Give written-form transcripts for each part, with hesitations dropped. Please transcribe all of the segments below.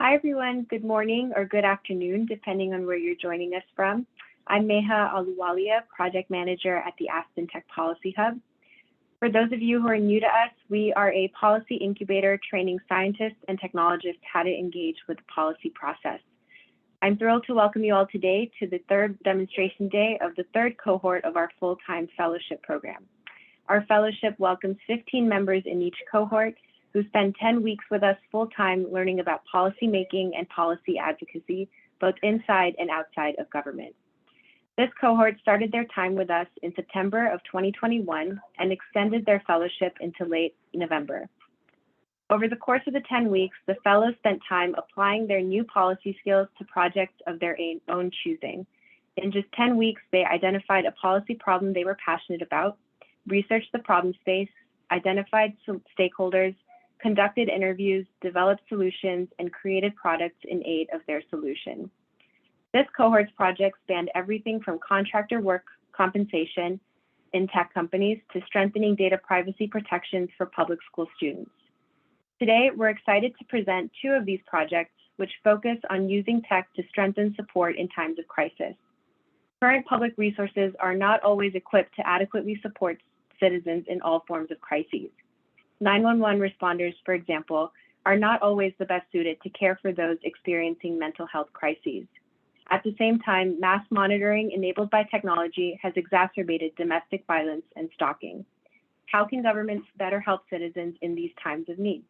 Hi, everyone. Good morning or good afternoon, depending on where you're joining us from. I'm Meha Aluwalia, Project Manager at the Aspen Tech Policy Hub. For those of you who are new to us, we are a policy incubator training scientists and technologists how to engage with the policy process. I'm thrilled to welcome you all today to the third demonstration day of the third cohort of our full-time fellowship program. Our fellowship welcomes 15 members in each cohort who spend 10 weeks with us full-time learning about policy making and policy advocacy, both inside and outside of government. This cohort started their time with us in September of 2021 and extended their fellowship into late November. Over the course of the 10 weeks, the fellows spent time applying their new policy skills to projects of their own choosing. In just 10 weeks, they identified a policy problem they were passionate about, researched the problem space, identified stakeholders, conducted interviews, developed solutions, and created products in aid of their solution. This cohort's project spanned everything from contractor work compensation in tech companies to strengthening data privacy protections for public school students. Today, we're excited to present two of these projects, which focus on using tech to strengthen support in times of crisis. Current public resources are not always equipped to adequately support citizens in all forms of crises. 911 responders, for example, are not always the best suited to care for those experiencing mental health crises. At the same time, mass monitoring enabled by technology has exacerbated domestic violence and stalking. How can governments better help citizens in these times of need?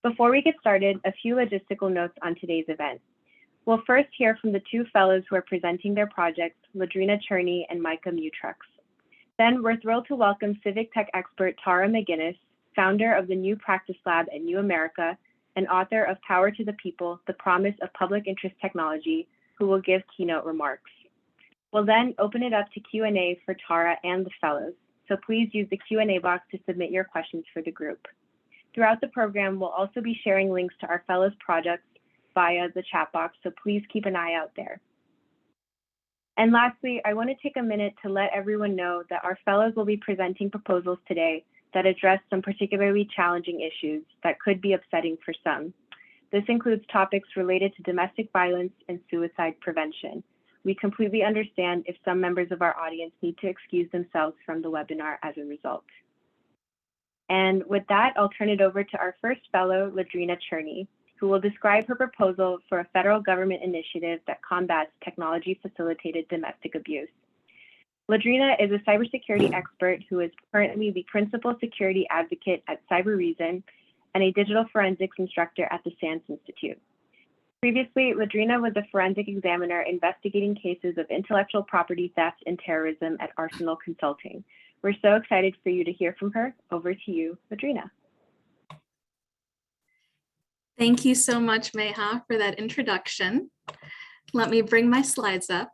Before we get started, a few logistical notes on today's event. We'll first hear from the two fellows who are presenting their projects, Ladrina Cherney and Micah Mutrux. Then we're thrilled to welcome civic tech expert Tara McGuinness, founder of the New Practice Lab at New America and author of Power to the People, The Promise of Public Interest Technology, who will give keynote remarks. We'll then open it up to Q&A for Tara and the fellows, so please use the Q&A box to submit your questions for the group. Throughout the program, we'll also be sharing links to our fellows' projects via the chat box, so please keep an eye out there. And lastly, I want to take a minute to let everyone know that our fellows will be presenting proposals today that address some particularly challenging issues that could be upsetting for some. This includes topics related to domestic violence and suicide prevention. We completely understand if some members of our audience need to excuse themselves from the webinar as a result. And with that, I'll turn it over to our first fellow, Ladrina Cherney, who will describe her proposal for a federal government initiative that combats technology-facilitated domestic abuse. Ladrina is a cybersecurity expert who is currently the principal security advocate at Cyber Reason and a digital forensics instructor at the SANS Institute. Previously, Ladrina was a forensic examiner investigating cases of intellectual property theft and terrorism at Arsenal Consulting. We're so excited for you to hear from her. Over to you, Ladrina. Thank you so much, Meha, for that introduction. Let me bring my slides up.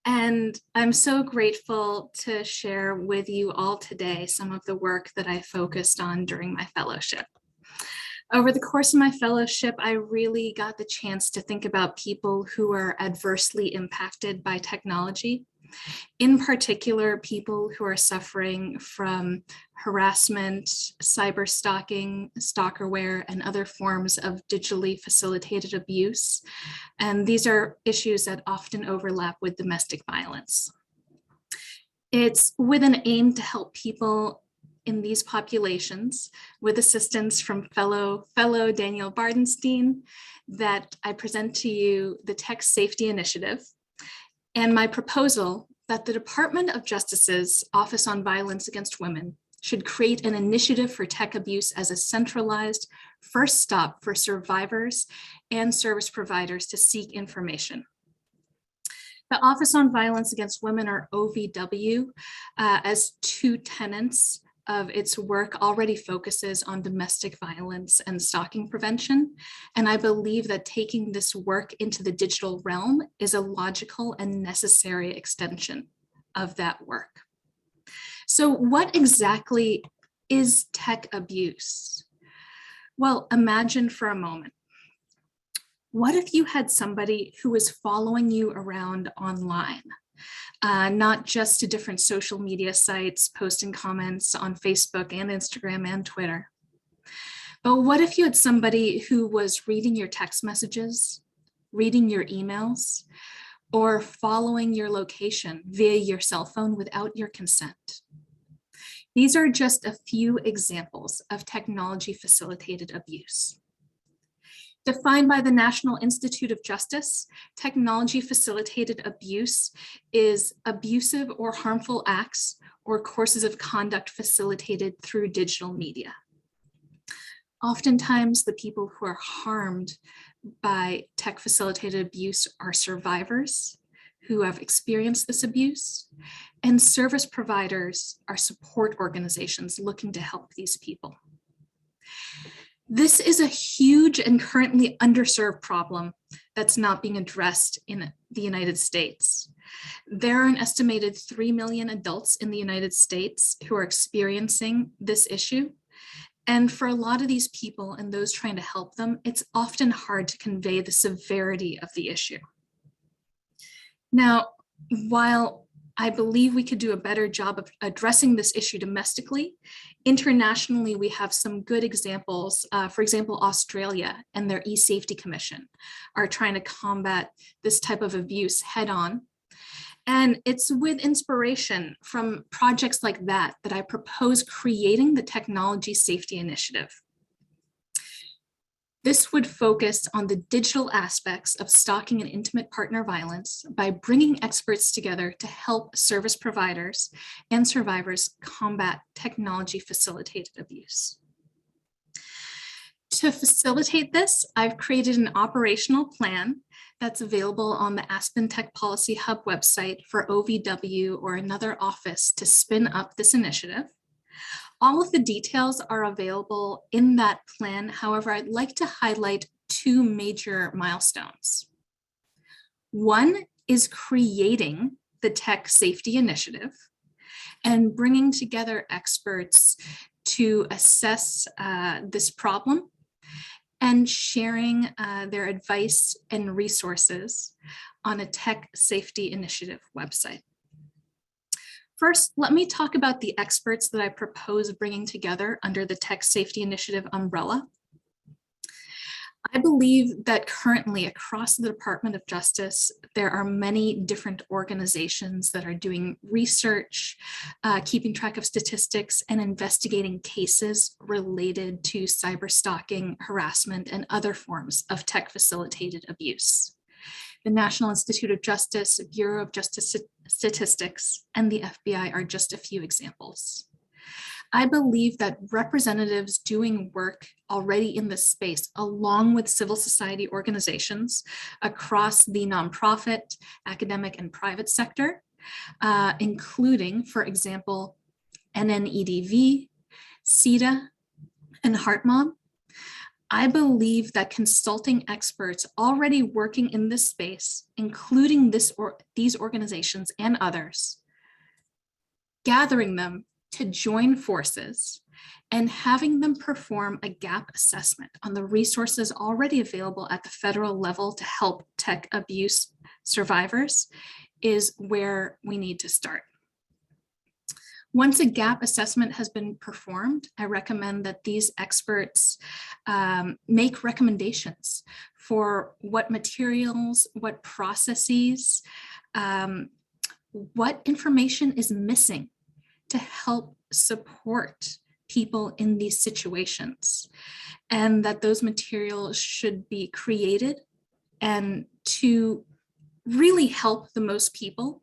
And I'm so grateful to share with you all today some of the work that I focused on during my fellowship. Over the course of my fellowship, I really got the chance to think about people who are adversely impacted by technology. In particular, people who are suffering from harassment, cyber stalking, stalkerware, and other forms of digitally facilitated abuse. And these are issues that often overlap with domestic violence. It's with an aim to help people in these populations with assistance from fellow Daniel Bardenstein that I present to you the Tech Safety Initiative and my proposal that the Department of Justice's Office on Violence Against Women should create an initiative for tech abuse as a centralized first stop for survivors and service providers to seek information. The Office on Violence Against Women, or OVW, as two tenets of its work already focuses on domestic violence and stalking prevention. And I believe that taking this work into the digital realm is a logical and necessary extension of that work. So what exactly is tech abuse? Well, imagine for a moment. What if you had somebody who was following you around online? Not just to different social media sites, posting comments on Facebook and Instagram and Twitter, But what if you had somebody who was reading your text messages, reading your emails, or following your location via your cell phone without your consent? These are just a few examples of technology-facilitated abuse. Defined by the National Institute of Justice, technology-facilitated abuse is abusive or harmful acts or courses of conduct facilitated through digital media. Oftentimes, the people who are harmed by tech-facilitated abuse are survivors who have experienced this abuse, and service providers are support organizations looking to help these people. This is a huge and currently underserved problem that's not being addressed in the United States. There are an estimated 3 million adults in the United States who are experiencing this issue. And for a lot of these people and those trying to help them, it's often hard to convey the severity of the issue. Now, while I believe we could do a better job of addressing this issue domestically, internationally, we have some good examples. For example, Australia and their e-safety commission are trying to combat this type of abuse head on. And it's with inspiration from projects like that that I propose creating the Technology Safety Initiative. This would focus on the digital aspects of stalking and intimate partner violence by bringing experts together to help service providers and survivors combat technology-facilitated abuse. To facilitate this, I've created an operational plan that's available on the Aspen Tech Policy Hub website for OVW or another office to spin up this initiative. All of the details are available in that plan. However, I'd like to highlight two major milestones. One is creating the Tech Safety Initiative and bringing together experts to assess this problem and sharing their advice and resources on a Tech Safety Initiative website. First, let me talk about the experts that I propose bringing together under the Tech Safety Initiative umbrella. I believe that currently across the Department of Justice, there are many different organizations that are doing research, keeping track of statistics, and investigating cases related to cyber stalking, harassment, and other forms of tech-facilitated abuse. The National Institute of Justice, Bureau of Justice Statistics, and the FBI are just a few examples. I believe that representatives doing work already in this space, along with civil society organizations across the nonprofit, academic, and private sector, including, for example, NNEDV, CEDA, and HeartMob, I believe that consulting experts already working in this space, including these organizations and others, gathering them to join forces and having them perform a gap assessment on the resources already available at the federal level to help tech abuse survivors is where we need to start. Once a gap assessment has been performed, I recommend that these experts make recommendations for what materials, what processes, what information is missing to help support people in these situations, and that those materials should be created and to really help the most people.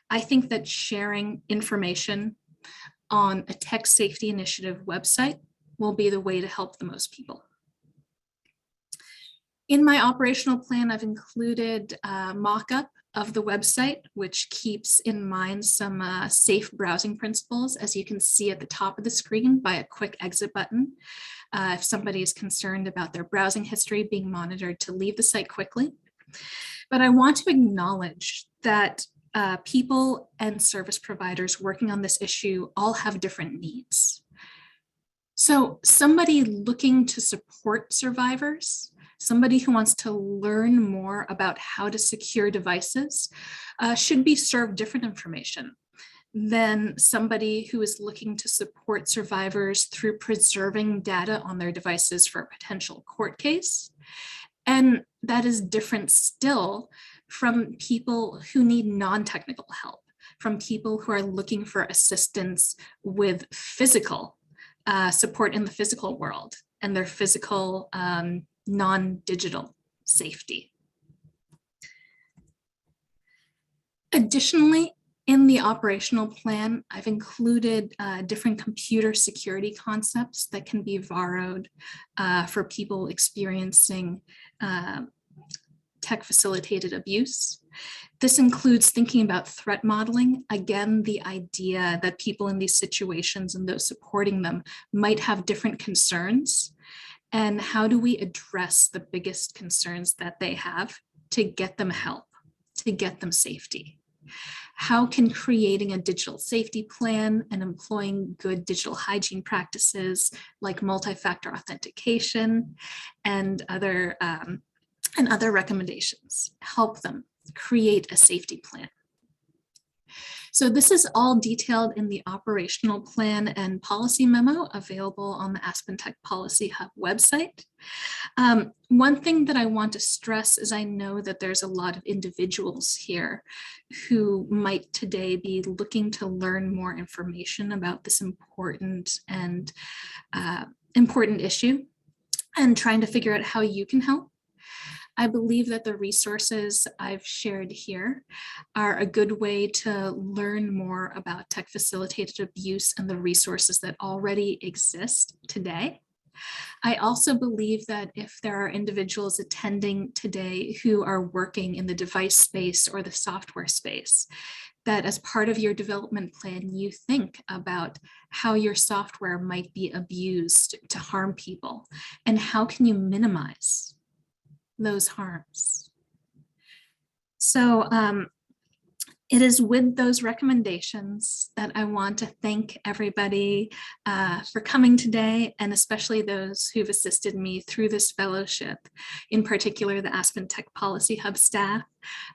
I think that sharing information on a Tech Safety Initiative website will be the way to help the most people. In my operational plan, I've included a mock-up of the website, which keeps in mind some safe browsing principles, as you can see at the top of the screen by a quick exit button. If somebody is concerned about their browsing history being monitored, to leave the site quickly. But I want to acknowledge that people and service providers working on this issue all have different needs. So somebody looking to support survivors, somebody who wants to learn more about how to secure devices should be served different information then somebody who is looking to support survivors through preserving data on their devices for a potential court case. And that is different still from people who need non-technical help, from people who are looking for assistance with physical support in the physical world and their physical non-digital safety. Additionally, in the operational plan, I've included different computer security concepts that can be borrowed for people experiencing tech-facilitated abuse. This includes thinking about threat modeling. Again, the idea that people in these situations and those supporting them might have different concerns. And how do we address the biggest concerns that they have to get them help, to get them safety? How can creating a digital safety plan and employing good digital hygiene practices like multi-factor authentication and other recommendations help them create a safety plan? So this is all detailed in the operational plan and policy memo available on the Aspen Tech Policy Hub website. One thing that I want to stress is I know that there's a lot of individuals here who might today be looking to learn more information about this important issue and trying to figure out how you can help. I believe that the resources I've shared here are a good way to learn more about tech-facilitated abuse and the resources that already exist today. I also believe that if there are individuals attending today who are working in the device space or the software space, that as part of your development plan, you think about how your software might be abused to harm people and how can you minimize those harms. So it is with those recommendations that I want to thank everybody for coming today, and especially those who've assisted me through this fellowship, in particular the Aspen Tech Policy Hub staff,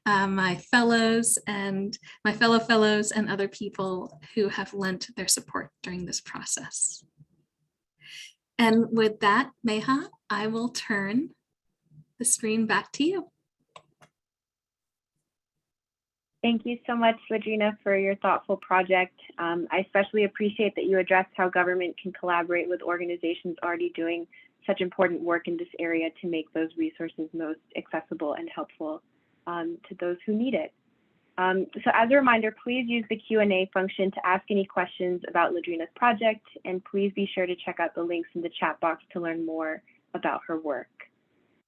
my fellow fellows and other people who have lent their support during this process. And with that, Meha, I will turn the screen back to you. Thank you so much, Ladrina, for your thoughtful project. I especially appreciate that you addressed how government can collaborate with organizations already doing such important work in this area to make those resources most accessible and helpful to those who need it. So as a reminder, please use the Q&A function to ask any questions about Ladrina's project, and please be sure to check out the links in the chat box to learn more about her work.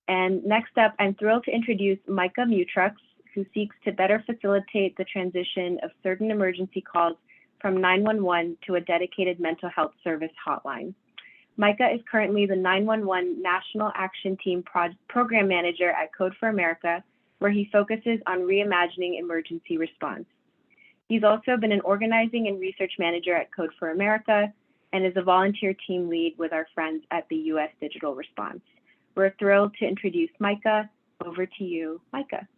And next up, I'm thrilled to introduce Micah Mutrux, who seeks to better facilitate the transition of certain emergency calls from 911 to a dedicated mental health service hotline. Micah is currently the 911 National Action Team Program Manager at Code for America, where he focuses on reimagining emergency response. He's also been an organizing and research manager at Code for America and is a volunteer team lead with our friends at the U.S. Digital Response. We're thrilled to introduce Micah. Over to you, Micah.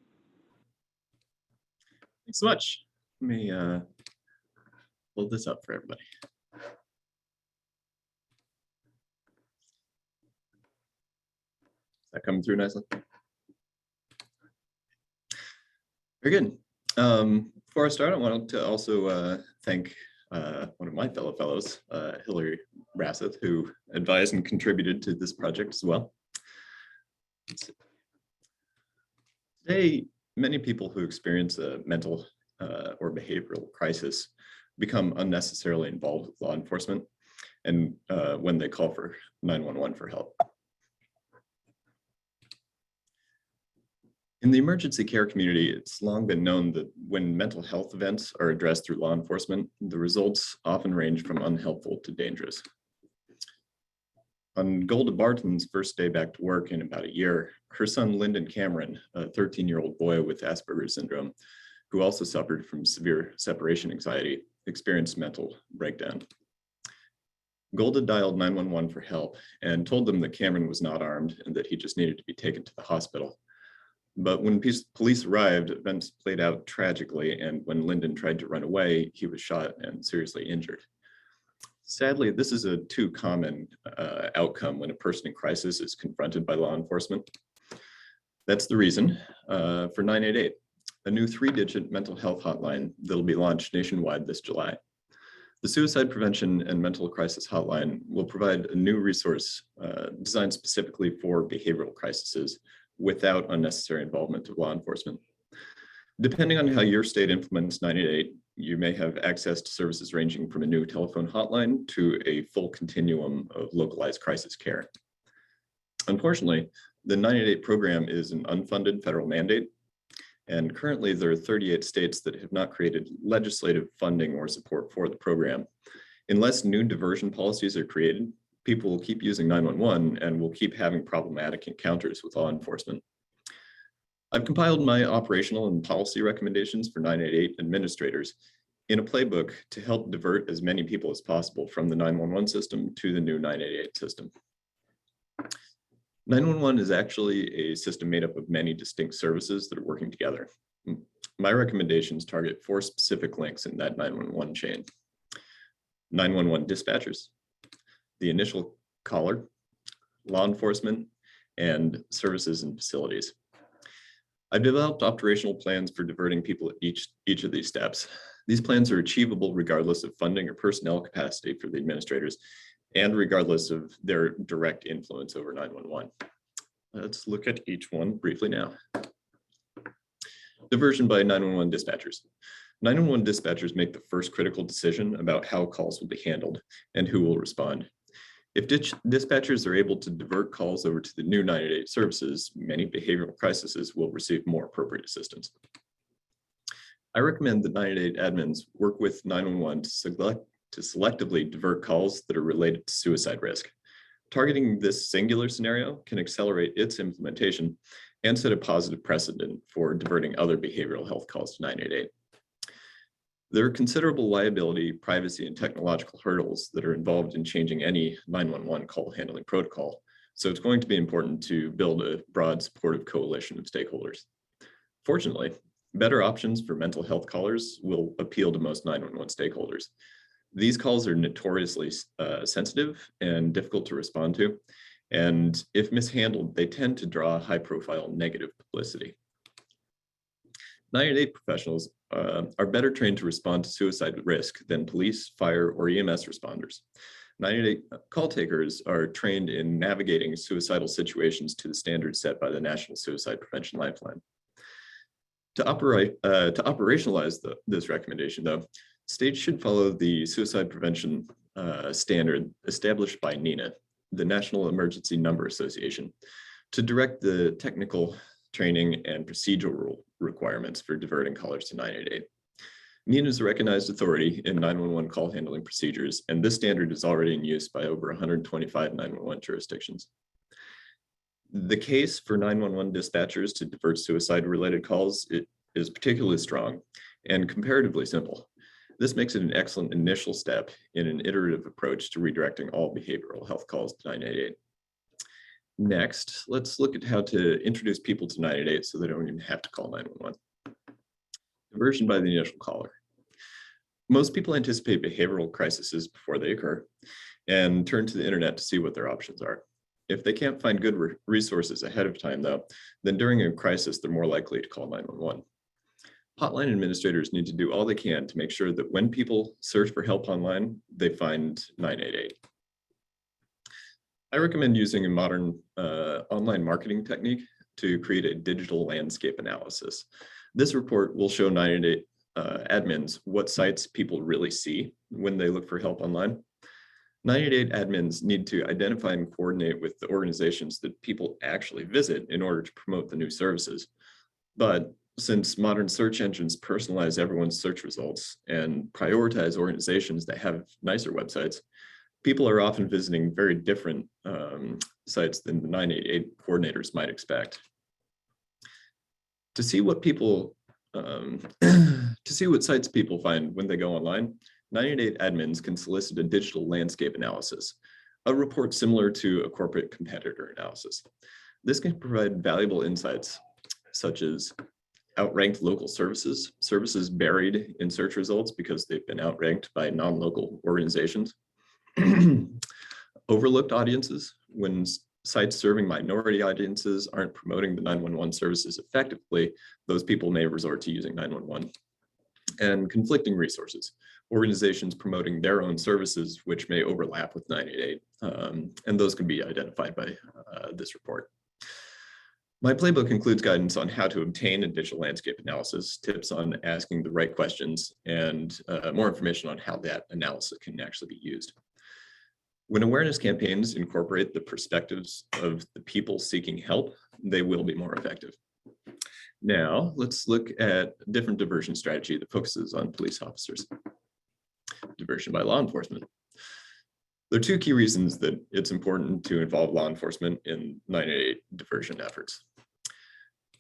Thanks so much. Let me hold this up for everybody. Is that coming through nicely? Very good. Before I start, I wanted to also thank one of my fellows, Hillary Rasseth, who advised and contributed to this project as well. Today, many people who experience a mental or behavioral crisis become unnecessarily involved with law enforcement and when they call for 911 for help. In the emergency care community, it's long been known that when mental health events are addressed through law enforcement, the results often range from unhelpful to dangerous. On Golda Barton's first day back to work in about a year, her son Lyndon Cameron, a 13-year-old boy with Asperger's syndrome, who also suffered from severe separation anxiety, experienced mental breakdown. Golda dialed 911 for help and told them that Cameron was not armed and that he just needed to be taken to the hospital. But when police arrived, events played out tragically, and when Lyndon tried to run away, he was shot and seriously injured. Sadly, this is a too common outcome when a person in crisis is confronted by law enforcement. That's the reason for 988, a new 3-digit mental health hotline that'll be launched nationwide this July. The Suicide Prevention and Mental Crisis Hotline will provide a new resource designed specifically for behavioral crises without unnecessary involvement of law enforcement. Depending on how your state implements 988, you may have access to services ranging from a new telephone hotline to a full continuum of localized crisis care. Unfortunately, the 988 program is an unfunded federal mandate, and currently there are 38 states that have not created legislative funding or support for the program. Unless new diversion policies are created, people will keep using 911 and will keep having problematic encounters with law enforcement. I've compiled my operational and policy recommendations for 988 administrators in a playbook to help divert as many people as possible from the 911 system to the new 988 system. 911 is actually a system made up of many distinct services that are working together. My recommendations target 4 specific links in that 911 chain. 911 dispatchers, the initial caller, law enforcement, and services and facilities. I've developed operational plans for diverting people at each of these steps. These plans are achievable regardless of funding or personnel capacity for the administrators, and regardless of their direct influence over 911. Let's look at each one briefly now. Diversion by 911 dispatchers. 911 dispatchers make the first critical decision about how calls will be handled and who will respond. If dispatchers are able to divert calls over to the new 988 services, many behavioral crises will receive more appropriate assistance. I recommend that 988 admins work with 911 to selectively divert calls that are related to suicide risk. Targeting this singular scenario can accelerate its implementation and set a positive precedent for diverting other behavioral health calls to 988. There are considerable liability, privacy, and technological hurdles that are involved in changing any 911 call handling protocol, so it's going to be important to build a broad supportive coalition of stakeholders. Fortunately, better options for mental health callers will appeal to most 911 stakeholders. These calls are notoriously sensitive and difficult to respond to, and if mishandled, they tend to draw high-profile negative publicity. 988 professionals are better trained to respond to suicide risk than police, fire, or EMS responders. 988 call takers are trained in navigating suicidal situations to the standards set by the National Suicide Prevention Lifeline. To operationalize this recommendation, though, states should follow the suicide prevention standard established by NENA, the National Emergency Number Association, to direct the technical training and procedural requirements for diverting callers to 988. NENA is a recognized authority in 911 call handling procedures, and this standard is already in use by over 125 911 jurisdictions. The case for 911 dispatchers to divert suicide-related calls is particularly strong and comparatively simple. This makes it an excellent initial step in an iterative approach to redirecting all behavioral health calls to 988. Next, let's look at how to introduce people to 988 so they don't even have to call 911. Diversion by the initial caller. Most people anticipate behavioral crises before they occur and turn to the internet to see what their options are. If they can't find good resources ahead of time, though, then during a crisis, they're more likely to call 911. Hotline administrators need to do all they can to make sure that when people search for help online, they find 988. I recommend using a modern online marketing technique to create a digital landscape analysis. This report will show 988 admins what sites people really see when they look for help online. 988 admins need to identify and coordinate with the organizations that people actually visit in order to promote the new services. But since modern search engines personalize everyone's search results and prioritize organizations that have nicer websites, people are often visiting very different sites than the 988 coordinators might expect. To see what sites people find when they go online, 988 admins can solicit a digital landscape analysis, a report similar to a corporate competitor analysis. This can provide valuable insights such as outranked local services buried in search results because they've been outranked by non-local organizations, overlooked audiences, when sites serving minority audiences aren't promoting the 911 services effectively, those people may resort to using 911. And conflicting resources, organizations promoting their own services, which may overlap with 988, and those can be identified by this report. My playbook includes guidance on how to obtain a digital landscape analysis, tips on asking the right questions, and more information on how that analysis can actually be used. When awareness campaigns incorporate the perspectives of the people seeking help, they will be more effective. Now, let's look at a different diversion strategy that focuses on police officers. Diversion by law enforcement. There are two key reasons that it's important to involve law enforcement in 988 diversion efforts.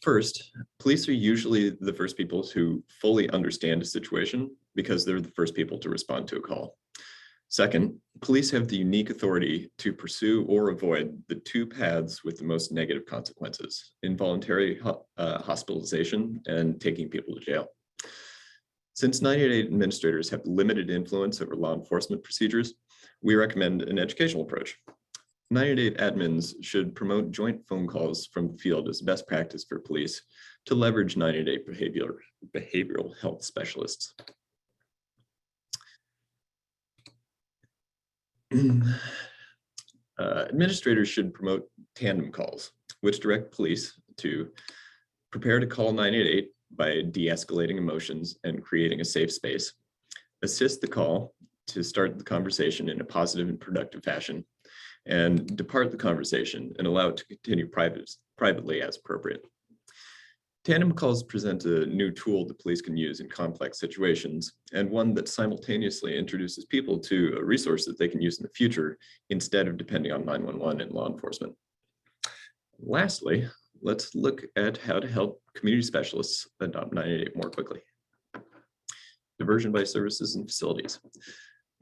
First, police are usually the first people who fully understand a situation because they're the first people to respond to a call. Second, police have the unique authority to pursue or avoid the two paths with the most negative consequences: involuntary hospitalization and taking people to jail. Since 988 administrators have limited influence over law enforcement procedures, we recommend an educational approach. 988 admins should promote joint phone calls from the field as best practice for police to leverage 988 behavioral health specialists. Administrators should promote tandem calls, which direct police to prepare to call 988 by de-escalating emotions and creating a safe space, assist the call to start the conversation in a positive and productive fashion, and depart the conversation and allow it to continue privately as appropriate. Tandem calls present a new tool that police can use in complex situations, and one that simultaneously introduces people to a resource that they can use in the future instead of depending on 911 and law enforcement. Lastly, let's look at how to help community specialists adopt 988 more quickly. Diversion by services and facilities.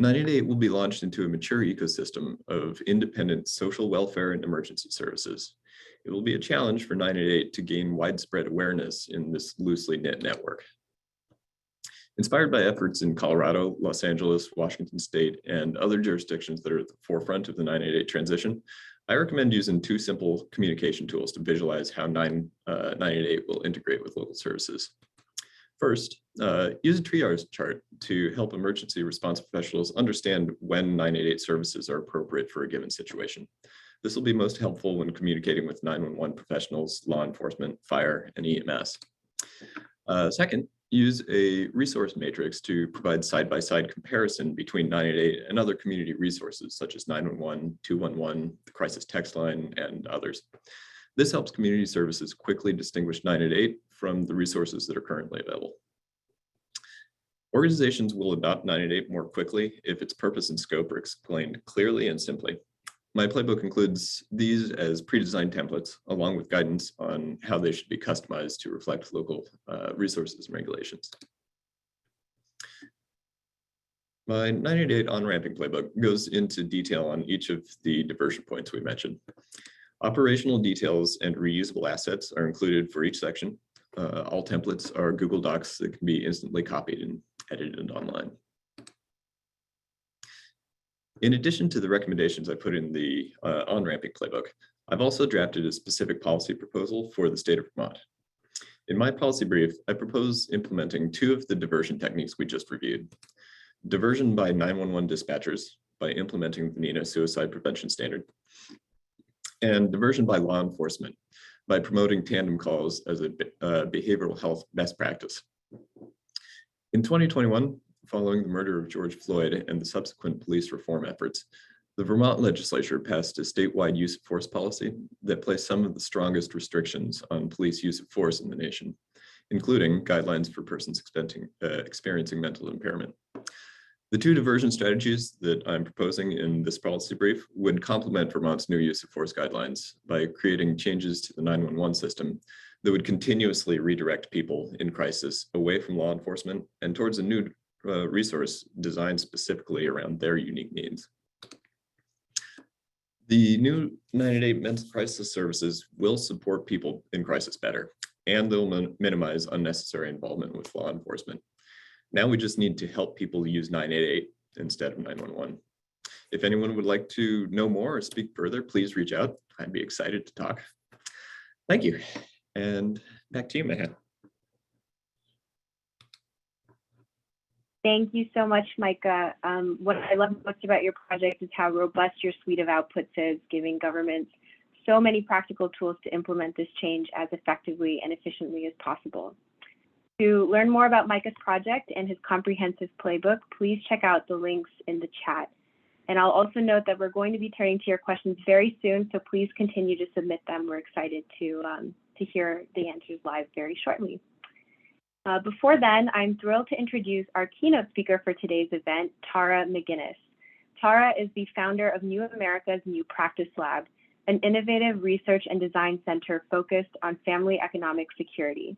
988 will be launched into a mature ecosystem of independent social welfare and emergency services. It will be a challenge for 988 to gain widespread awareness in this loosely knit network. Inspired by efforts in Colorado, Los Angeles, Washington State, and other jurisdictions that are at the forefront of the 988 transition, I recommend using two simple communication tools to visualize how 988 will integrate with local services. First, use a triage chart to help emergency response professionals understand when 988 services are appropriate for a given situation. This will be most helpful when communicating with 911 professionals, law enforcement, fire, and EMS. Second, use a resource matrix to provide side-by-side comparison between 988 and other community resources such as 911, 211, the crisis text line, and others. This helps community services quickly distinguish 988 from the resources that are currently available. Organizations will adopt 988 more quickly if its purpose and scope are explained clearly and simply. My playbook includes these as pre-designed templates, along with guidance on how they should be customized to reflect local resources and regulations. My 988 on-ramping playbook goes into detail on each of the diversion points we mentioned. Operational details and reusable assets are included for each section. All templates are Google Docs that can be instantly copied and edited online. In addition to the recommendations I put in the on-ramping playbook, I've also drafted a specific policy proposal for the state of Vermont. In my policy brief, I propose implementing two of the diversion techniques we just reviewed. Diversion by 911 dispatchers by implementing the NENA suicide prevention standard, and diversion by law enforcement by promoting tandem calls as a behavioral health best practice. In 2021, following the murder of George Floyd and the subsequent police reform efforts, the Vermont legislature passed a statewide use of force policy that placed some of the strongest restrictions on police use of force in the nation, including guidelines for persons experiencing mental impairment. The two diversion strategies that I'm proposing in this policy brief would complement Vermont's new use of force guidelines by creating changes to the 911 system that would continuously redirect people in crisis away from law enforcement and towards a new resource designed specifically around their unique needs. The new 988 mental crisis services will support people in crisis better. and they'll minimize unnecessary involvement with law enforcement. Now we just need to help people use 988 instead of 911. If anyone would like to know more or speak further, please reach out. I'd be excited to talk. Thank you. And back to you, Micah. Thank you so much, Micah. What I love most about your project is how robust your suite of outputs is, giving governments so many practical tools to implement this change as effectively and efficiently as possible. To learn more about Micah's project and his comprehensive playbook, please check out the links in the chat. And I'll also note that we're going to be turning to your questions very soon, so please continue to submit them. We're excited to hear the answers live very shortly. Before then, I'm thrilled to introduce our keynote speaker for today's event, Tara McGuinness. Tara is the founder of New America's New Practice Lab, an innovative research and design center focused on family economic security.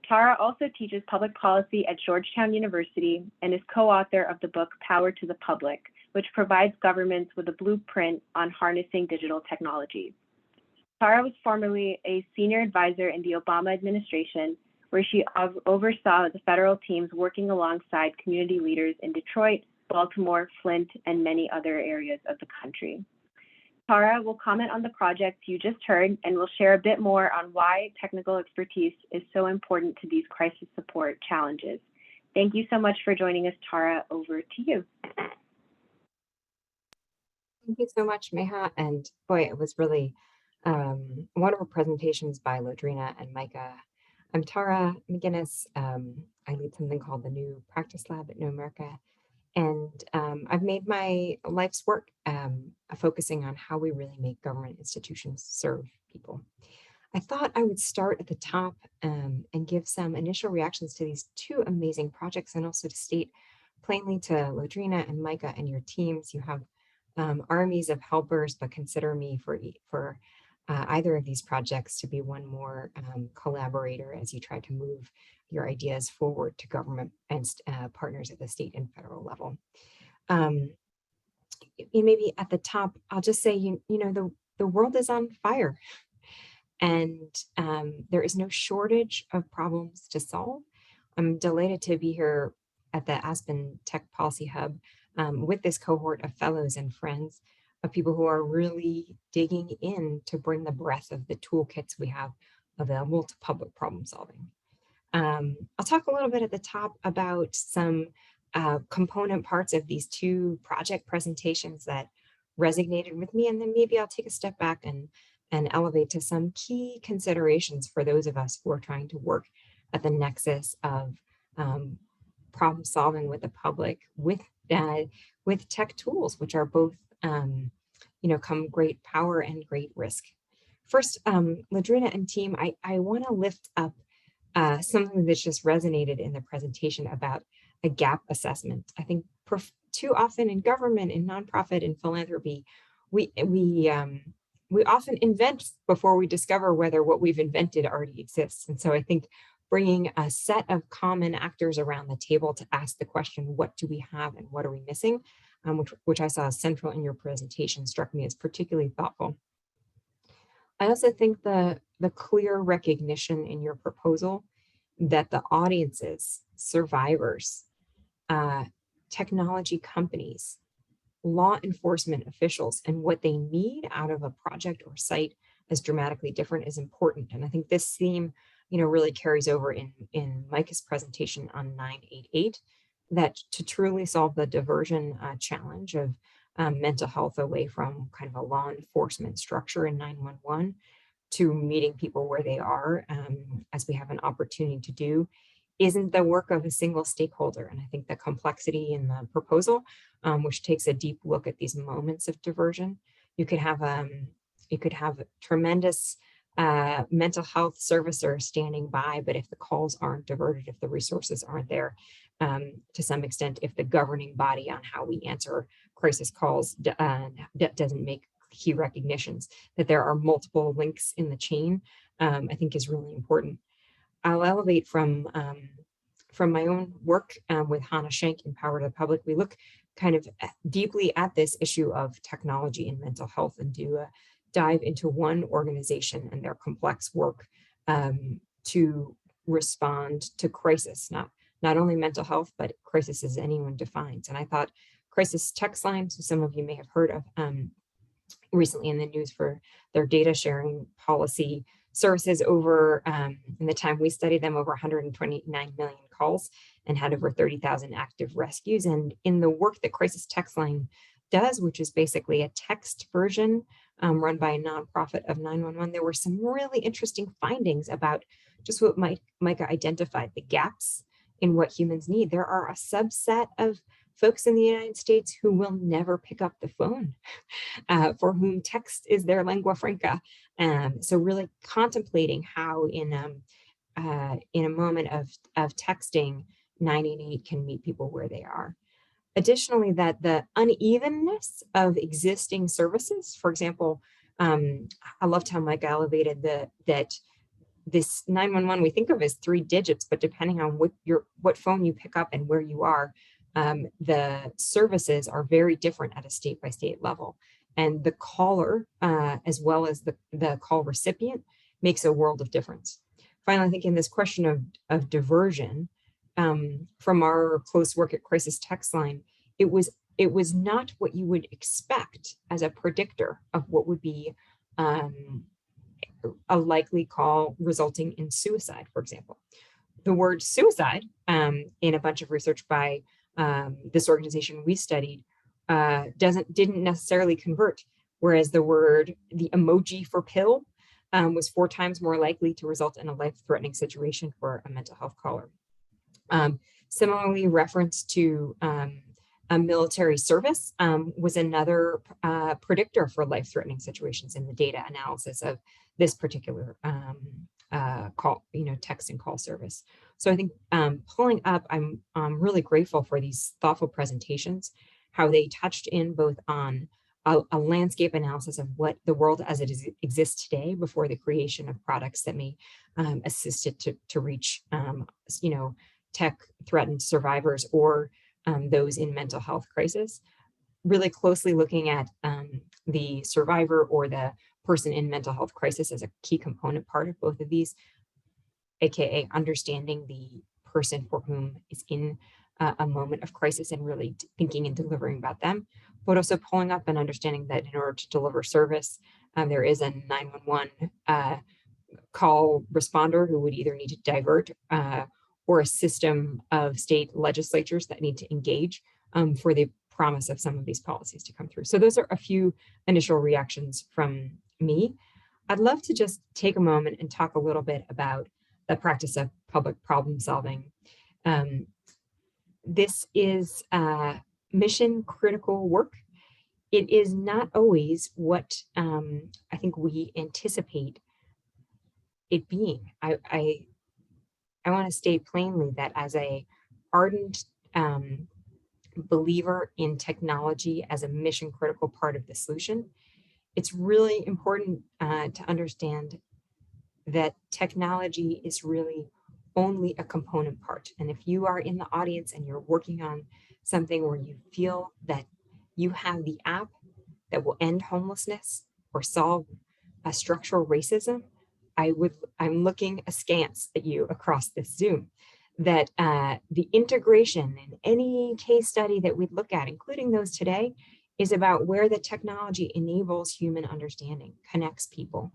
Tara also teaches public policy at Georgetown University and is co-author of the book Power to the Public, which provides governments with a blueprint on harnessing digital technologies. Tara was formerly a senior advisor in the Obama administration, where she oversaw the federal teams working alongside community leaders in Detroit, Baltimore, Flint, and many other areas of the country. Tara will comment on the project you just heard and will share a bit more on why technical expertise is so important to these crisis support challenges. Thank you so much for joining us, Tara. Over to you. Thank you so much, Meha. And boy, it was really wonderful presentations by Lodrina and Micah. I'm Tara McGuinness. I lead something called the New Practice Lab at New America. And I've made my life's work focusing on how we really make government institutions serve people. I thought I would start at the top and give some initial reactions to these two amazing projects, and also to state plainly to Lodrina and Micah and your teams, you have armies of helpers, but consider me for either of these projects to be one more collaborator as you try to move your ideas forward to government and partners at the state and federal level. Maybe at the top, I'll just say, you know, the world is on fire, and there is no shortage of problems to solve. I'm delighted to be here at the Aspen Tech Policy Hub with this cohort of fellows and friends of people who are really digging in to bring the breadth of the toolkits we have available to public problem solving. I'll talk a little bit at the top about some component parts of these two project presentations that resonated with me, and then maybe I'll take a step back and elevate to some key considerations for those of us who are trying to work at the nexus of problem solving with the public with tech tools, which are both come great power and great risk. First, Lodrina and team, I want to lift up something that's just resonated in the presentation about a gap assessment. I think too often in government, in nonprofit, in philanthropy, we often invent before we discover whether what we've invented already exists. And so I think bringing a set of common actors around the table to ask the question, what do we have and what are we missing? Which I saw central in your presentation, struck me as particularly thoughtful. I also think the clear recognition in your proposal that the audiences, survivors, technology companies, law enforcement officials, and what they need out of a project or site is dramatically different is important. And I think this theme, really carries over in Micah's presentation on 988, that to truly solve the diversion challenge of mental health away from kind of a law enforcement structure in 911 to meeting people where they are, as we have an opportunity to do, isn't the work of a single stakeholder. And I think the complexity in the proposal, which takes a deep look at these moments of diversion, you could have tremendous mental health servicer standing by, but if the calls aren't diverted, if the resources aren't there, to some extent, if the governing body on how we answer crisis calls doesn't make key recognitions, that there are multiple links in the chain, I think is really important. I'll elevate from my own work with Hannah Schenk in Power to the Public. We look kind of deeply at this issue of technology and mental health and do a dive into one organization and their complex work to respond to crisis, not only mental health, but crisis as anyone defines. And I thought crisis text line, so some of you may have heard of recently in the news for their data sharing policy services over, in the time we studied them, over 129 million calls and had over 30,000 active rescues. And in the work that Crisis Text Line does, which is basically a text version run by a nonprofit of 911, there were some really interesting findings about just what Micah identified, the gaps in what humans need. There are a subset of folks in the United States who will never pick up the phone, for whom text is their lingua franca. So really contemplating how in a moment of texting, 988 can meet people where they are. Additionally, that the unevenness of existing services, for example, I loved how Mike elevated that this 911 we think of as 3 digits, but depending on what phone you pick up and where you are, the services are very different at a state by state level. And the caller, as well as the call recipient, makes a world of difference. Finally, I think in this question of diversion, from our close work at Crisis Text Line, it was not what you would expect as a predictor of what would be a likely call resulting in suicide, for example. The word suicide, in a bunch of research by this organization we studied, didn't necessarily convert, whereas the emoji for pill was 4 times more likely to result in a life-threatening situation for a mental health caller. Similarly, reference to a military service was another predictor for life-threatening situations in the data analysis of this particular call, text and call service. So I think pulling up, I'm really grateful for these thoughtful presentations, how they touched in both on a landscape analysis of what the world as it exists today before the creation of products that may assist it to reach, tech-threatened survivors or those in mental health crisis, really closely looking at the survivor or the person in mental health crisis as a key component part of both of these, aka understanding the person for whom is in a moment of crisis and really thinking and delivering about them, but also pulling up and understanding that in order to deliver service, there is a 911 call responder who would either need to divert or a system of state legislatures that need to engage for the promise of some of these policies to come through. So those are a few initial reactions from me. I'd love to just take a moment and talk a little bit about the practice of public problem solving. This is mission critical work. It is not always what I think we anticipate it being. I want to state plainly that as a ardent believer in technology as a mission critical part of the solution, it's really important to understand that technology is really only a component part. And if you are in the audience and you're working on something where you feel that you have the app that will end homelessness or solve structural racism, I'm looking askance at you across this Zoom, that the integration in any case study that we look at, including those today, is about where the technology enables human understanding, connects people,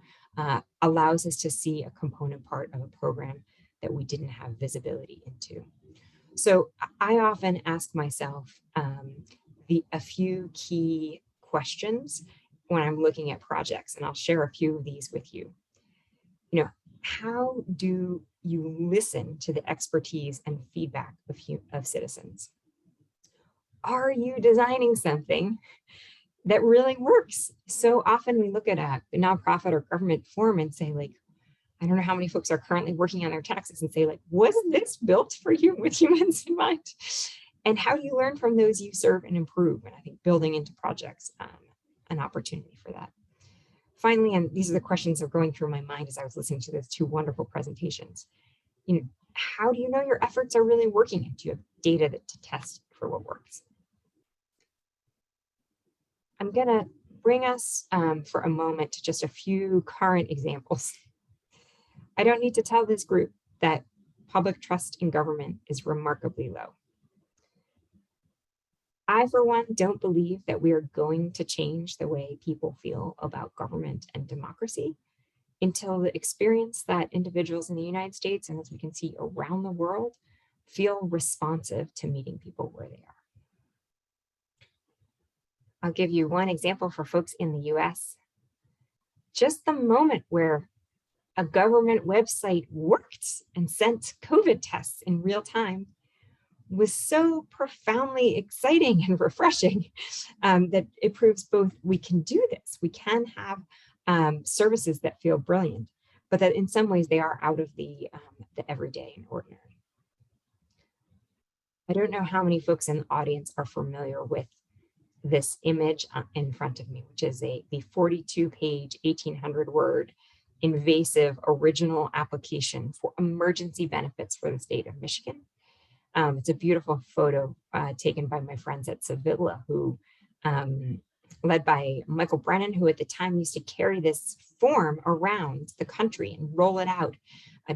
allows us to see a component part of a program that we didn't have visibility into. So I often ask myself a few key questions when I'm looking at projects, and I'll share a few of these with you. How do you listen to the expertise and feedback of citizens? Are you designing something that really works? So often we look at a nonprofit or government form and say, like, I don't know how many folks are currently working on their taxes, and say, like, was this built for you with humans in mind? And how do you learn from those you serve and improve? And I think building into projects, an opportunity for that. Finally, and these are the questions that were going through my mind as I was listening to those 2 wonderful presentations. How do you know your efforts are really working? And do you have data to test for what works? I'm going to bring us for a moment to just a few current examples. I don't need to tell this group that public trust in government is remarkably low. I, for one, don't believe that we are going to change the way people feel about government and democracy until the experience that individuals in the United States, and as we can see around the world, feel responsive to meeting people where they are. I'll give you one example for folks in the US. Just the moment where a government website worked and sent COVID tests in real time was so profoundly exciting and refreshing that it proves both we can do this, we can have services that feel brilliant, but that in some ways they are out of the everyday and ordinary. I don't know how many folks in the audience are familiar with this image in front of me, which is the 42-page, 1,800-word invasive original application for emergency benefits for the state of Michigan. It's a beautiful photo taken by my friends at Sevilla, who led by Michael Brennan, who at the time used to carry this form around the country and roll it out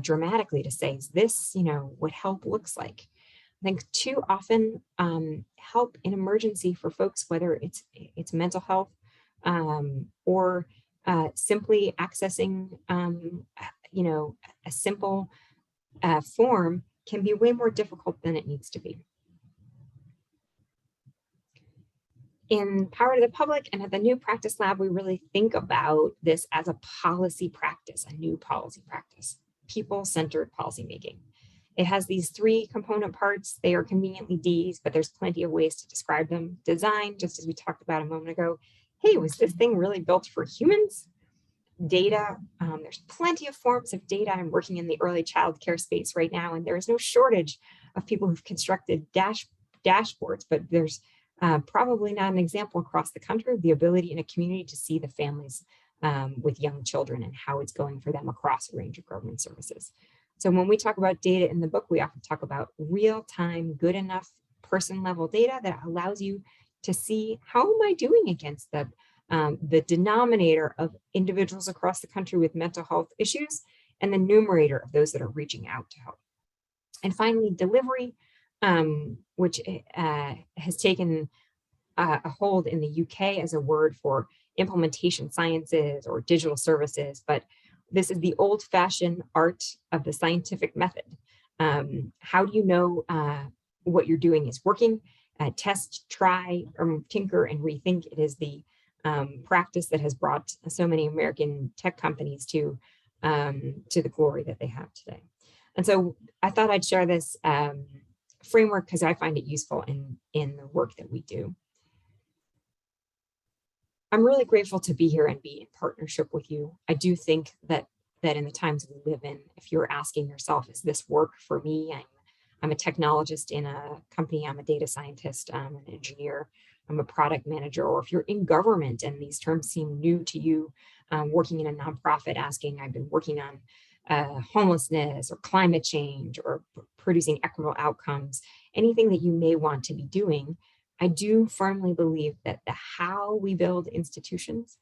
dramatically to say, is this, what help looks like? I think too often help in emergency for folks, whether it's mental health or simply accessing, a simple form can be way more difficult than it needs to be. In Power to the Public and at the New Practice Lab, we really think about this as a policy practice, a new policy practice, people-centered policymaking. It has these 3 component parts. They are conveniently Ds, but there's plenty of ways to describe them. Design, just as we talked about a moment ago. Hey, was this thing really built for humans? Data, there's plenty of forms of data. I'm working in the early child care space right now, and there is no shortage of people who've constructed dashboards, but there's probably not an example across the country of the ability in a community to see the families with young children and how it's going for them across a range of government services. So when we talk about data in the book, we often talk about real-time, good enough person-level data that allows you to see how am I doing against the denominator of individuals across the country with mental health issues and the numerator of those that are reaching out to help. And finally, delivery, which has taken a hold in the UK as a word for implementation sciences or digital services, but this is the old-fashioned art of the scientific method. How do you know what you're doing is working? Test, try, or tinker and rethink. It is the practice that has brought so many American tech companies to the glory that they have today. And so I thought I'd share this framework because I find it useful in the work that we do. I'm really grateful to be here and be in partnership with you. I do think that in the times we live in, if you're asking yourself, is this work for me? I'm a technologist in a company, I'm a data scientist, I'm an engineer, I'm a product manager, or if you're in government and these terms seem new to you, working in a nonprofit asking, I've been working on homelessness or climate change or producing equitable outcomes, anything that you may want to be doing, I do firmly believe that the how we build institutions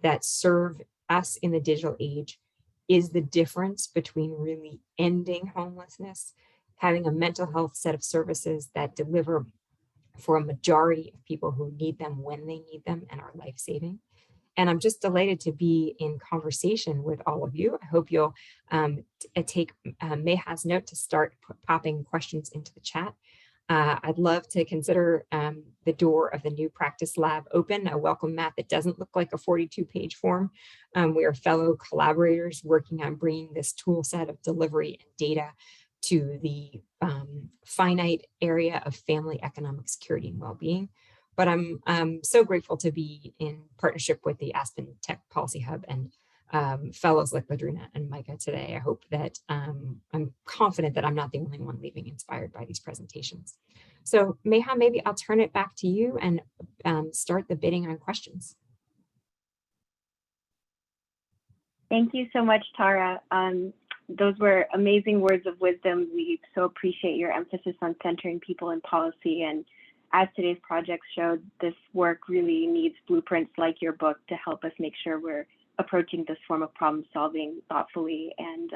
that serve us in the digital age is the difference between really ending homelessness, having a mental health set of services that deliver for a majority of people who need them when they need them and are life-saving. And I'm just delighted to be in conversation with all of you. I hope you'll take Meha's note to start popping questions into the chat. I'd love to consider the door of the New Practice Lab open. I welcome Matt. That doesn't look like a 42-page form. We are fellow collaborators working on bringing this tool set of delivery and data to the finite area of family economic security and well-being. But I'm so grateful to be in partnership with the Aspen Tech Policy Hub and fellows like Ladrina and Micah today. I hope that I'm confident that I'm not the only one leaving inspired by these presentations. So Meha, maybe I'll turn it back to you and start the bidding on questions. Thank you so much, Tara. Those were amazing words of wisdom. We so appreciate your emphasis on centering people in policy. And as today's project showed, this work really needs blueprints like your book to help us make sure we're approaching this form of problem solving thoughtfully and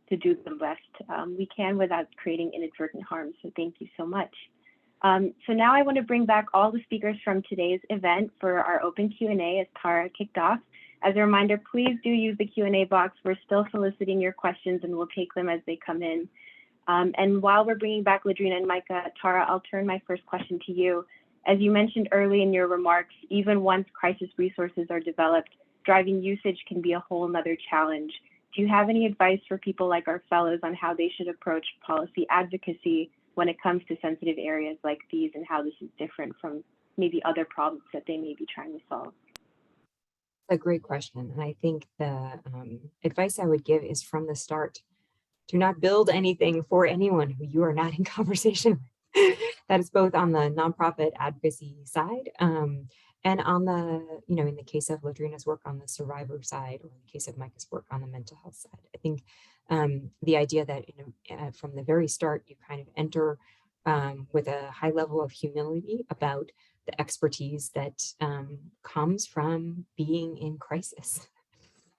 to do the best we can without creating inadvertent harm. So thank you so much. So now I want to bring back all the speakers from today's event for our open Q&A as Tara kicked off. As a reminder, please do use the Q&A box. We're still soliciting your questions and we'll take them as they come in. And while we're bringing back Ladrina and Micah, Tara, I'll turn my first question to you. As you mentioned early in your remarks, even once crisis resources are developed, driving usage can be a whole nother challenge. Do you have any advice for people like our fellows on how they should approach policy advocacy when it comes to sensitive areas like these and how this is different from maybe other problems that they may be trying to solve? A great question. And I think the advice I would give is from the start, do not build anything for anyone who you are not in conversation with. That is both on the nonprofit advocacy side and on the, in the case of Ladrina's work on the survivor side, or in the case of Micah's work on the mental health side. I think the idea that from the very start, you kind of enter with a high level of humility about the expertise that comes from being in crisis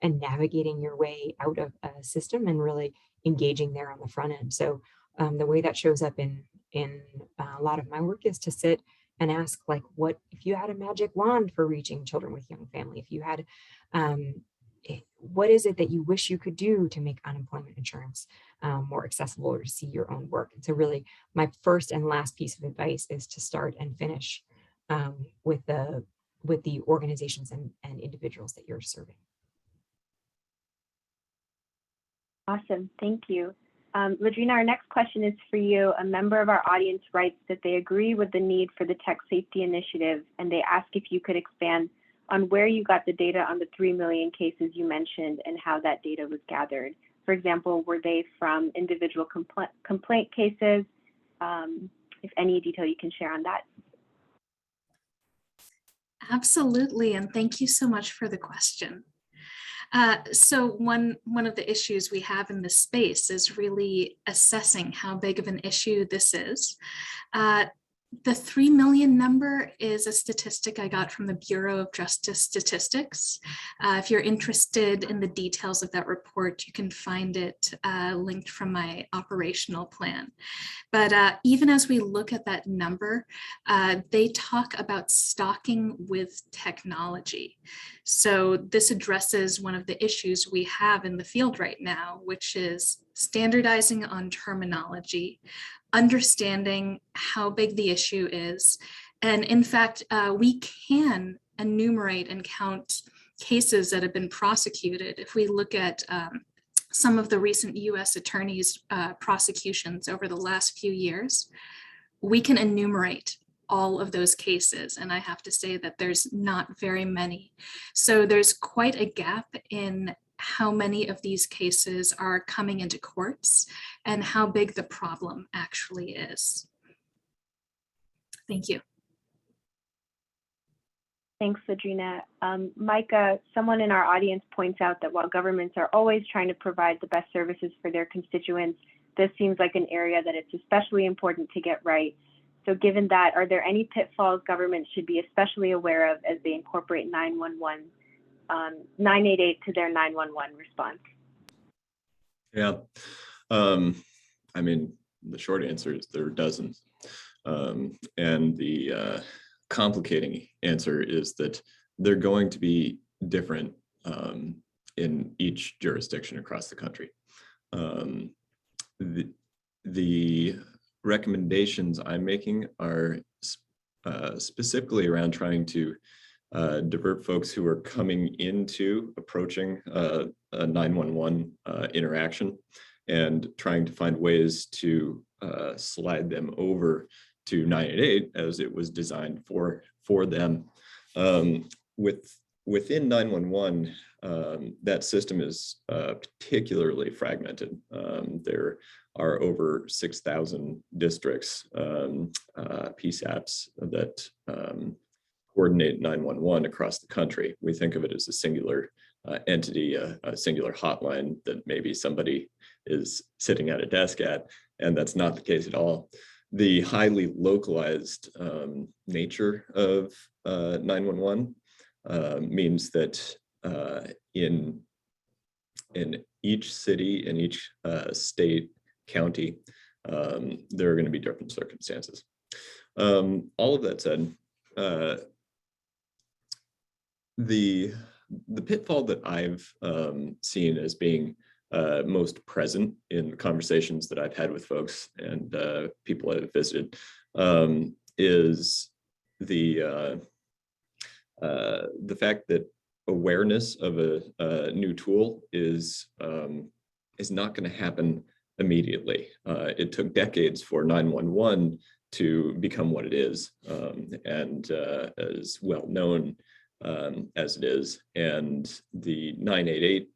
and navigating your way out of a system and really engaging there on the front end. So the way that shows up in a lot of my work is to sit and ask, like, what if you had a magic wand for reaching children with young family? If you had, what is it that you wish you could do to make unemployment insurance more accessible, or to see your own work? And so really my first and last piece of advice is to start and finish with the organizations and individuals that you're serving. Awesome, thank you. Ladrina, our next question is for you. A member of our audience writes that they agree with the need for the tech safety initiative, and they ask if you could expand on where you got the data on the 3 million cases you mentioned and how that data was gathered. For example, were they from individual complaint cases? If any detail you can share on that. Absolutely, and thank you so much for the question. So one of the issues we have in this space is really assessing how big of an issue this is. The 3 million number is a statistic I got from the Bureau of Justice Statistics. If you're interested in the details of that report, you can find it linked from my operational plan. But even as we look at that number, they talk about stalking with technology. So this addresses one of the issues we have in the field right now, which is standardizing on terminology, understanding how big the issue is. And in fact, we can enumerate and count cases that have been prosecuted. If we look at some of the recent US attorneys' prosecutions over the last few years, we can enumerate all of those cases. And I have to say that there's not very many. So there's quite a gap in how many of these cases are coming into courts and how big the problem actually is. Thank you. Thanks, Ladrina. Micah, someone in our audience points out that while governments are always trying to provide the best services for their constituents, this seems like an area that it's especially important to get right. So given that, are there any pitfalls governments should be especially aware of as they incorporate 988 to their 911 response? Yeah, I mean, the short answer is there are dozens. And the complicating answer is that they're going to be different in each jurisdiction across the country. The recommendations I'm making are specifically around trying to divert folks who are coming into approaching a 911 interaction and trying to find ways to slide them over to 988 as it was designed for them. Within 911, that system is particularly fragmented. There are over 6,000 districts, PSAPs that coordinate 911 across the country. We think of it as a singular entity, a singular hotline that maybe somebody is sitting at a desk at, and that's not the case at all. The highly localized nature of 911 means that in each city, in each state, county, there are going to be different circumstances. All of that said, the pitfall that I've seen as being most present in conversations that I've had with folks and people I've visited is the fact that awareness of a new tool is not going to happen immediately. It took decades for 911 to become what it is, and as well known as it is. And the 988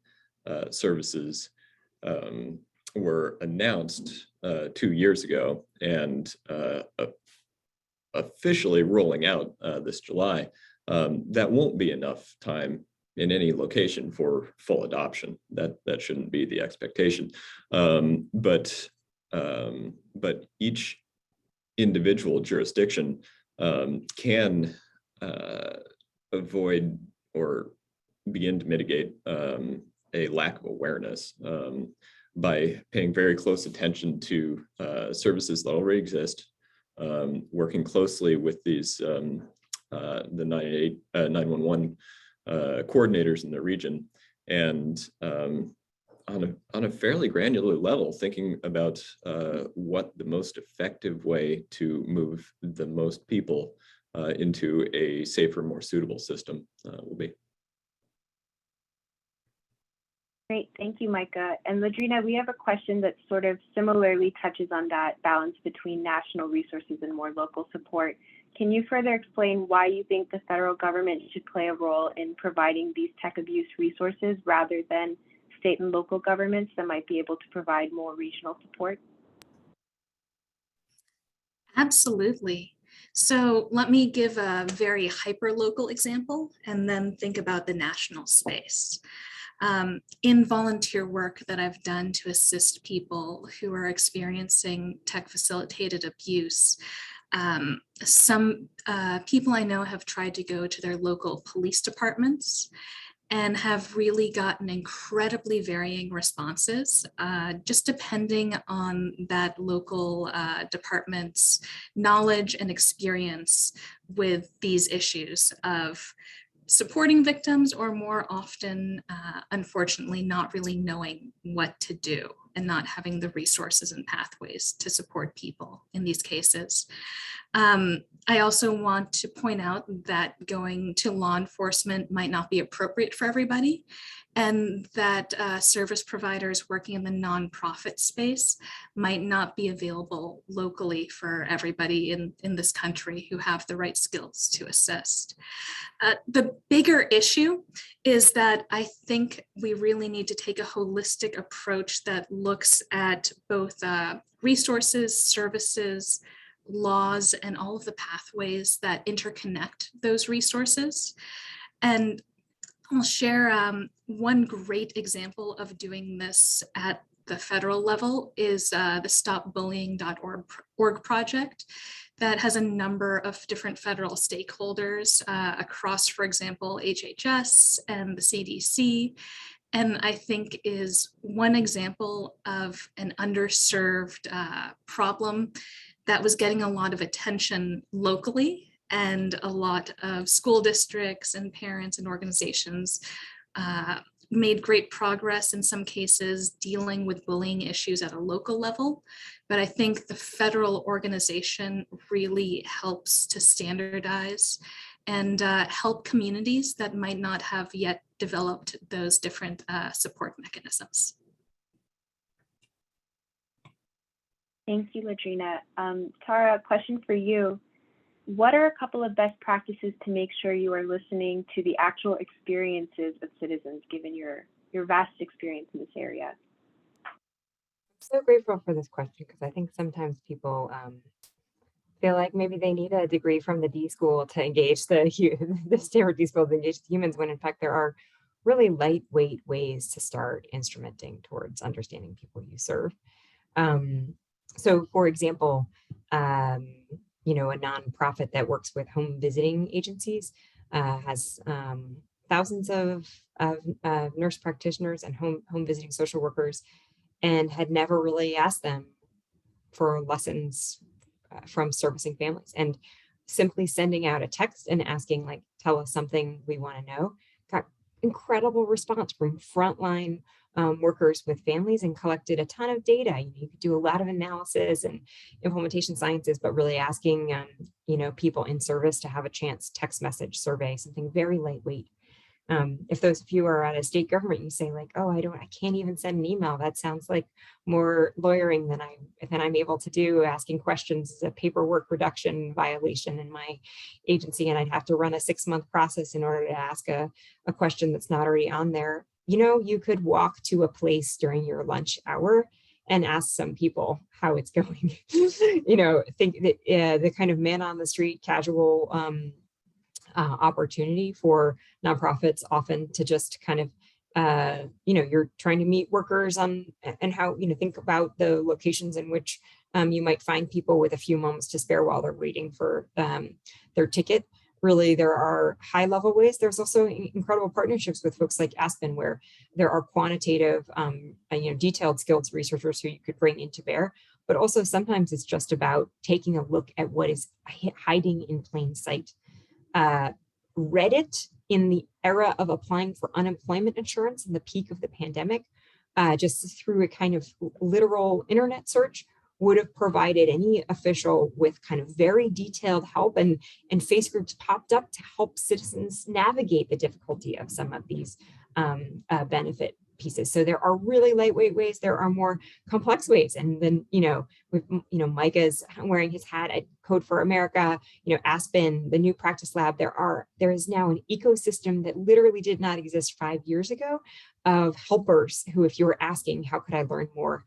services were announced 2 years ago and officially rolling out this July. That won't be enough time in any location for full adoption. That shouldn't be the expectation. But each individual jurisdiction can avoid or begin to mitigate a lack of awareness by paying very close attention to services that already exist, working closely with these the 911 coordinators in the region, and on a fairly granular level, thinking about what the most effective way to move the most people into a safer, more suitable system will be. Great, thank you, Micah. And Ladrina, we have a question that sort of similarly touches on that balance between national resources and more local support. Can you further explain why you think the federal government should play a role in providing these tech abuse resources rather than state and local governments that might be able to provide more regional support? Absolutely. So let me give a very hyper-local example and then think about the national space. In volunteer work that I've done to assist people who are experiencing tech-facilitated abuse, some people I know have tried to go to their local police departments and have really gotten incredibly varying responses, just depending on that local department's knowledge and experience with these issues of supporting victims, or more often, unfortunately, not really knowing what to do and not having the resources and pathways to support people in these cases. I also want to point out that going to law enforcement might not be appropriate for everybody, and that service providers working in the nonprofit space might not be available locally for everybody in this country who have the right skills to assist. The bigger issue is that I think we really need to take a holistic approach that looks at both resources, services, laws, and all of the pathways that interconnect those resources. And I'll share one great example of doing this at the federal level is the stopbullying.org project that has a number of different federal stakeholders across, for example, HHS and the CDC, and I think is one example of an underserved problem that was getting a lot of attention locally, and a lot of school districts and parents and organizations made great progress in some cases dealing with bullying issues at a local level. But I think the federal organization really helps to standardize and help communities that might not have yet developed those different support mechanisms. Thank you, Ladrina. Tara, a question for you. What are a couple of best practices to make sure you are listening to the actual experiences of citizens, given your vast experience in this area? I'm so grateful for this question, because I think sometimes people feel like maybe they need a degree from the D school to engage the Stanford D school to engage the humans, when in fact there are really lightweight ways to start instrumenting towards understanding people you serve. So for example, a nonprofit that works with home visiting agencies has thousands of of nurse practitioners and home visiting social workers, and had never really asked them for lessons from servicing families. And simply sending out a text and asking, like, tell us something we want to know, got incredible response from frontline workers with families, and collected a ton of data. You could do a lot of analysis and implementation sciences, but really asking people in service to have a chance text message survey, something very lightweight. If those of you are at a state government, you say like, oh, I can't even send an email. That sounds like more lawyering than I'm able to do. Asking questions is a paperwork reduction violation in my agency, and I'd have to run a 6-month process in order to ask a question that's not already on there. You could walk to a place during your lunch hour and ask some people how it's going. Think that the kind of man on the street, casual opportunity for nonprofits often to just kind of you're trying to meet workers on and how think about the locations in which you might find people with a few moments to spare while they're waiting for their ticket. Really, there are high level ways. There's also incredible partnerships with folks like Aspen, where there are quantitative detailed skills researchers who you could bring into bear. But also sometimes it's just about taking a look at what is hiding in plain sight. Reddit, in the era of applying for unemployment insurance in the peak of the pandemic, just through a kind of literal internet search, would have provided any official with kind of very detailed help, and face groups popped up to help citizens navigate the difficulty of some of these benefit pieces. So there are really lightweight ways, there are more complex ways. And then, Micah's wearing his hat at Code for America, Aspen, the new practice lab, there is now an ecosystem that literally did not exist 5 years ago of helpers who, if you were asking, how could I learn more?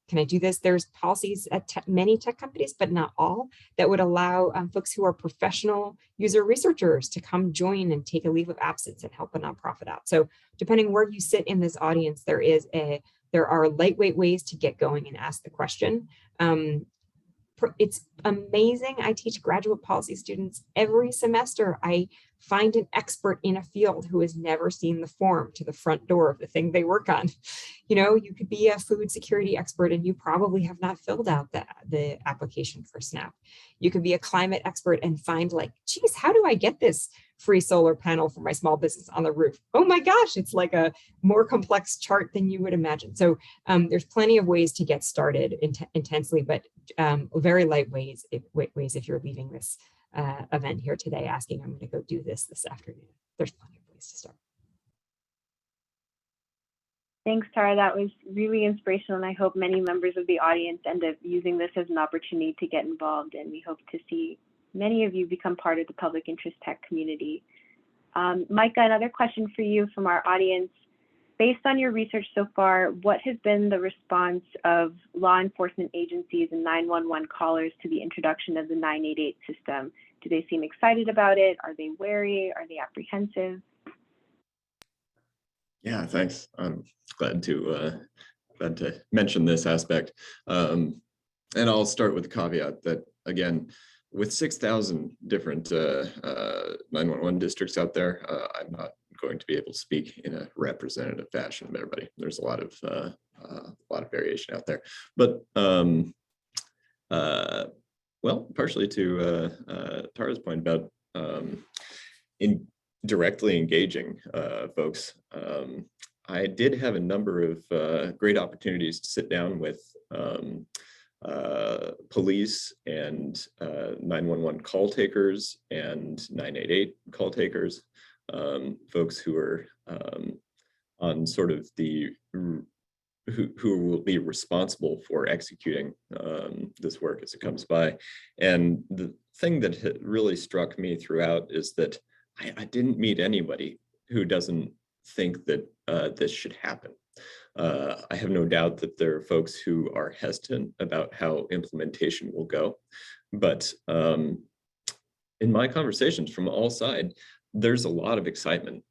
Can I do this? There's policies at many tech companies, but not all, that would allow folks who are professional user researchers to come join and take a leave of absence and help a nonprofit out. So depending where you sit in this audience, there are lightweight ways to get going and ask the question. It's amazing. I teach graduate policy students every semester. I find an expert in a field who has never seen the form to the front door of the thing they work on. You could be a food security expert and you probably have not filled out the application for SNAP. You could be a climate expert and find like, geez, how do I get this free solar panel for my small business on the roof? Oh my gosh, it's like a more complex chart than you would imagine. So there's plenty of ways to get started intensely, but very light ways if you're leaving this event here today asking, I'm going to go do this afternoon. There's plenty of ways to start. Thanks, Tara. That was really inspirational, and I hope many members of the audience end up using this as an opportunity to get involved, and we hope to see many of you become part of the public interest tech community. Micah, another question for you from our audience. Based on your research so far, what has been the response of law enforcement agencies and 911 callers to the introduction of the 988 system? Do they seem excited about it? Are they wary? Are they apprehensive? Yeah, thanks. I'm glad to mention this aspect. And I'll start with the caveat that, again, with 6,000 different 911 districts out there, I'm not going to be able to speak in a representative fashion of everybody. There's a lot of variation out there. But well, partially to Tara's point about in directly engaging folks. I did have a number of great opportunities to sit down with police and 911 call takers and 988 call takers, folks who are on sort of the who will be responsible for executing this work as it comes by. And the thing that really struck me throughout is that I didn't meet anybody who doesn't think that this should happen. I have no doubt that there are folks who are hesitant about how implementation will go. But in my conversations from all sides, there's a lot of excitement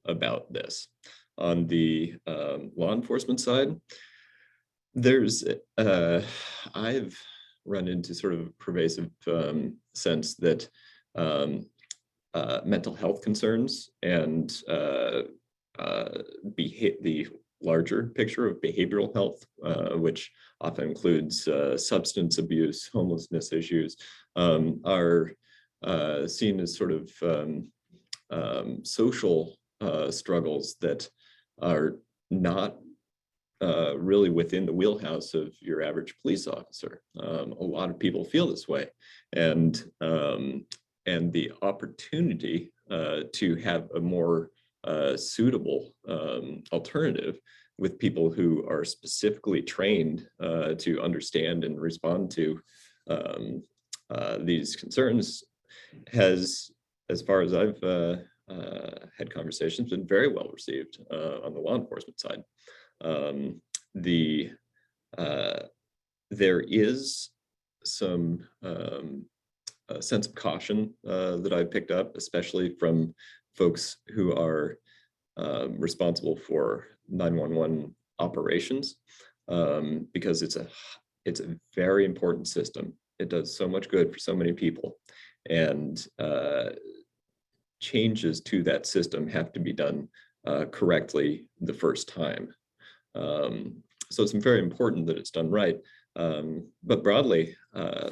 about this. On the law enforcement side, there's, I've run into sort of a pervasive sense that mental health concerns and the larger picture of behavioral health, which often includes substance abuse, homelessness issues, are seen as sort of social struggles that are not really within the wheelhouse of your average police officer. A lot of people feel this way, and the opportunity to have a more suitable alternative with people who are specifically trained to understand and respond to these concerns has, as far as I've had conversations, been very well received on the law enforcement side. There is some a sense of caution that I picked up, especially from folks who are responsible for 911 operations, because it's a very important system. It does so much good for so many people, and changes to that system have to be done correctly the first time. So it's very important that it's done right. But broadly,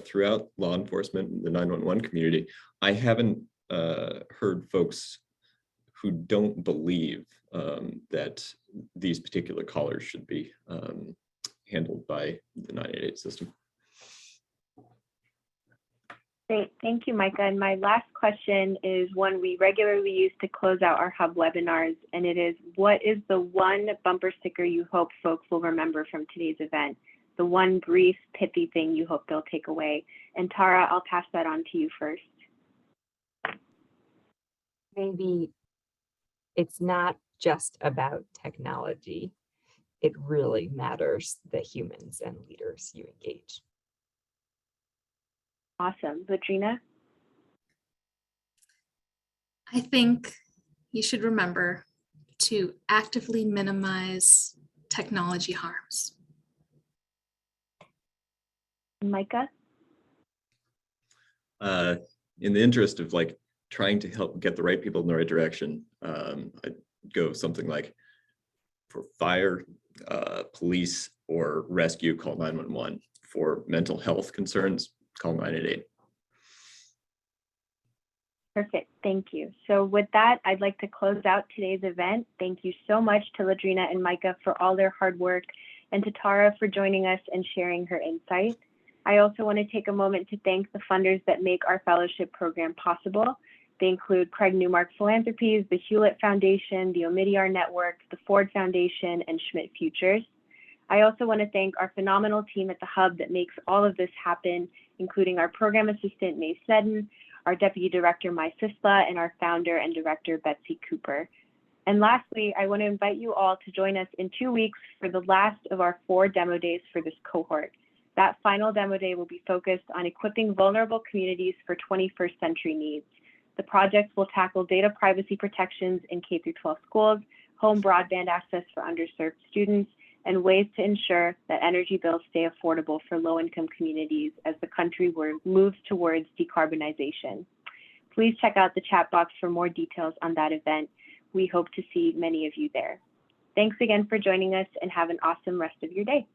throughout law enforcement and the 911 community, I haven't heard folks who don't believe that these particular callers should be handled by the 988 system. Great, thank you, Micah. And my last question is one we regularly use to close out our Hub webinars, and it is, what is the one bumper sticker you hope folks will remember from today's event? The one brief, pithy thing you hope they'll take away? And Tara, I'll pass that on to you first. Maybe it's not just about technology. It really matters the humans and leaders you engage. Awesome. Ladrina? I think you should remember to actively minimize technology harms. Micah? In the interest of like trying to help get the right people in the right direction, I'd go something like, for fire, police, or rescue, call 911. For mental health concerns, call 988. Perfect, thank you. So with that, I'd like to close out today's event. Thank you so much to Ladrina and Micah for all their hard work, and to Tara for joining us and sharing her insight. I also want to take a moment to thank the funders that make our fellowship program possible. They include Craig Newmark Philanthropies, the Hewlett Foundation, the Omidyar Network, the Ford Foundation, and Schmidt Futures. I also want to thank our phenomenal team at the Hub that makes all of this happen, including our program assistant, Mae Sneddon, our deputy director, Mai Sisla, and our founder and director, Betsy Cooper. And lastly, I want to invite you all to join us in 2 weeks for the last of our 4 demo days for this cohort. That final demo day will be focused on equipping vulnerable communities for 21st century needs. The project will tackle data privacy protections in K-12 schools, home broadband access for underserved students, and ways to ensure that energy bills stay affordable for low-income communities as the country moves towards decarbonization. Please check out the chat box for more details on that event. We hope to see many of you there. Thanks again for joining us, and have an awesome rest of your day.